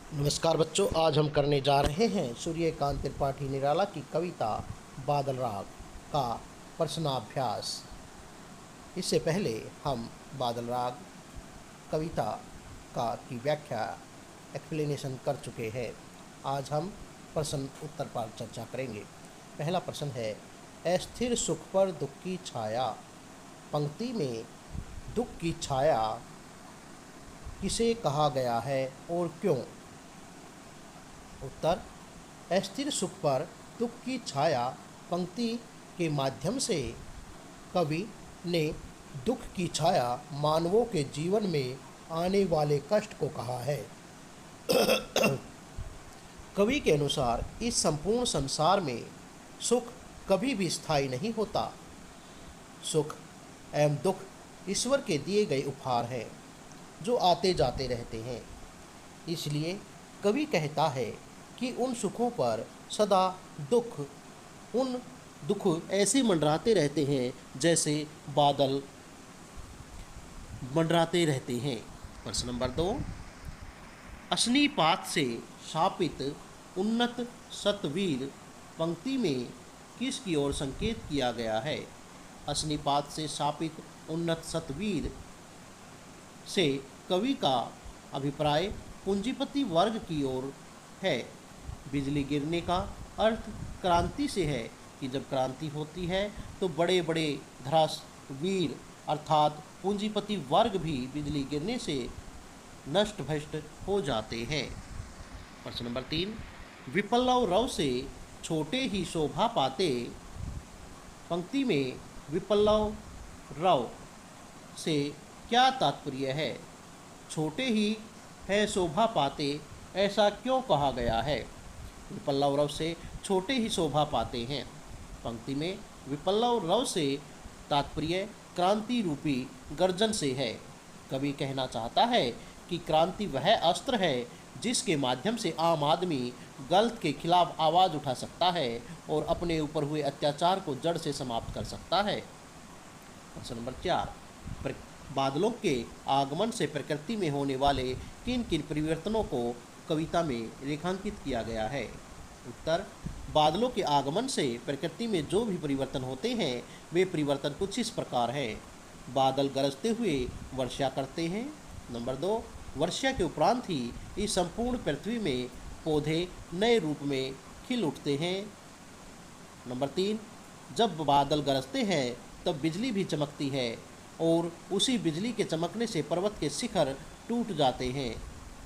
नमस्कार बच्चों, आज हम करने जा रहे हैं सूर्यकांत त्रिपाठी निराला की कविता बादल राग का प्रश्नाभ्यास। इससे पहले हम बादल राग कविता की व्याख्या एक्सप्लेनेशन कर चुके हैं। आज हम प्रश्न उत्तर पर चर्चा करेंगे। पहला प्रश्न है, अस्थिर सुख पर दुख की छाया। पंक्ति में दुख की छाया किसे कहा गया है और क्यों? उत्तर, अस्थिर सुख पर दुख की छाया पंक्ति के माध्यम से कवि ने दुख की छाया मानवों के जीवन में आने वाले कष्ट को कहा है। कवि के अनुसार इस संपूर्ण संसार में सुख कभी भी स्थायी नहीं होता। सुख एवं दुख ईश्वर के दिए गए उपहार हैं जो आते जाते रहते हैं। इसलिए कवि कहता है कि उन सुखों पर सदा उन दुख ऐसे मंडराते रहते हैं जैसे बादल मंडराते रहते हैं। प्रश्न नंबर 2, अश्निपात से शापित उन्नत सतवीर पंक्ति में किसकी ओर संकेत किया गया है? अश्निपात से शापित उन्नत सतवीर से कवि का अभिप्राय पूंजीपति वर्ग की ओर है। बिजली गिरने का अर्थ क्रांति से है कि जब क्रांति होती है तो बड़े बड़े धरासवीर अर्थात पूंजीपति वर्ग भी बिजली गिरने से नष्ट भ्रष्ट हो जाते हैं। प्रश्न नंबर 3, विपल्लव रव से छोटे ही शोभा पाते। पंक्ति में विपल्लव रव से क्या तात्पर्य है? छोटे ही है शोभा पाते, ऐसा क्यों कहा गया है? विपल्लव रव से छोटे ही शोभा पाते हैं। पंक्ति में विपल्लव रव से तात्पर्य क्रांति रूपी गर्जन से है। कवि कहना चाहता है कि क्रांति वह अस्त्र है जिसके माध्यम से आम आदमी गलत के खिलाफ आवाज़ उठा सकता है और अपने ऊपर हुए अत्याचार को जड़ से समाप्त कर सकता है। प्रश्न नंबर 4, बादलों के आगमन से प्रकृति में होने वाले किन किन परिवर्तनों को कविता में रेखांकित किया गया है? उत्तर, बादलों के आगमन से प्रकृति में जो भी परिवर्तन होते हैं वे परिवर्तन कुछ इस प्रकार हैं। बादल गरजते हुए वर्षा करते हैं। नंबर 2, वर्षा के उपरांत ही इस संपूर्ण पृथ्वी में पौधे नए रूप में खिल उठते हैं। नंबर 3, जब बादल गरजते हैं तब बिजली भी चमकती है और उसी बिजली के चमकने से पर्वत के शिखर टूट जाते हैं।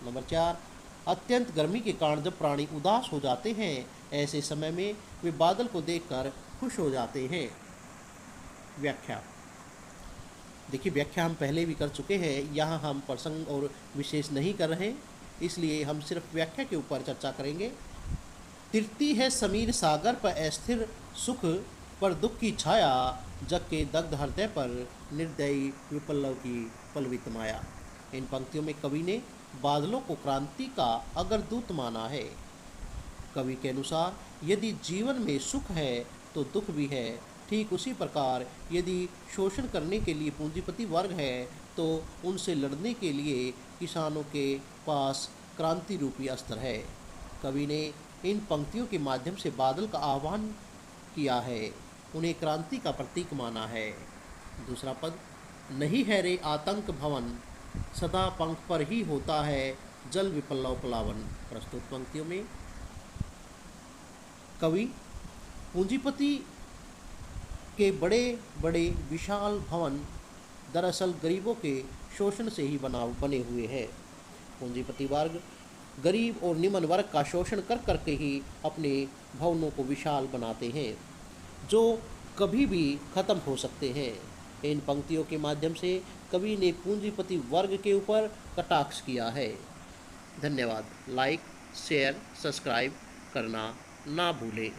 नंबर 4, अत्यंत गर्मी के कारण जब प्राणी उदास हो जाते हैं ऐसे समय में वे बादल को देखकर खुश हो जाते हैं। व्याख्या, देखिए व्याख्या हम पहले भी कर चुके हैं, यहाँ हम प्रसंग और विशेष नहीं कर रहे, इसलिए हम सिर्फ व्याख्या के ऊपर चर्चा करेंगे। तिरती है समीर सागर पर अस्थिर सुख पर दुख की छाया, जग के दग्ध हृदय पर निर्दयी विपल्लव की पलवित माया। इन पंक्तियों में कवि ने बादलों को क्रांति का अग्रदूत माना है। कवि के अनुसार यदि जीवन में सुख है तो दुख भी है। ठीक उसी प्रकार यदि शोषण करने के लिए पूंजीपति वर्ग है तो उनसे लड़ने के लिए किसानों के पास क्रांति रूपी अस्त्र है। कवि ने इन पंक्तियों के माध्यम से बादल का आह्वान किया है, उन्हें क्रांति का प्रतीक माना है। दूसरा पद, नहीं है रे आतंक भवन, सदा पंख पर ही होता है जल विपल्लव प्लावन। प्रस्तुत पंक्तियों में कवि पूंजीपति के बड़े बड़े विशाल भवन दरअसल गरीबों के शोषण से ही बने हुए हैं। पूंजीपति वर्ग गरीब और निम्न वर्ग का शोषण कर करके ही अपने भवनों को विशाल बनाते हैं जो कभी भी खत्म हो सकते हैं। इन पंक्तियों के माध्यम से कवि ने पूंजीपति वर्ग के ऊपर कटाक्ष किया है। धन्यवाद। लाइक, शेयर, सब्सक्राइब करना ना भूलें।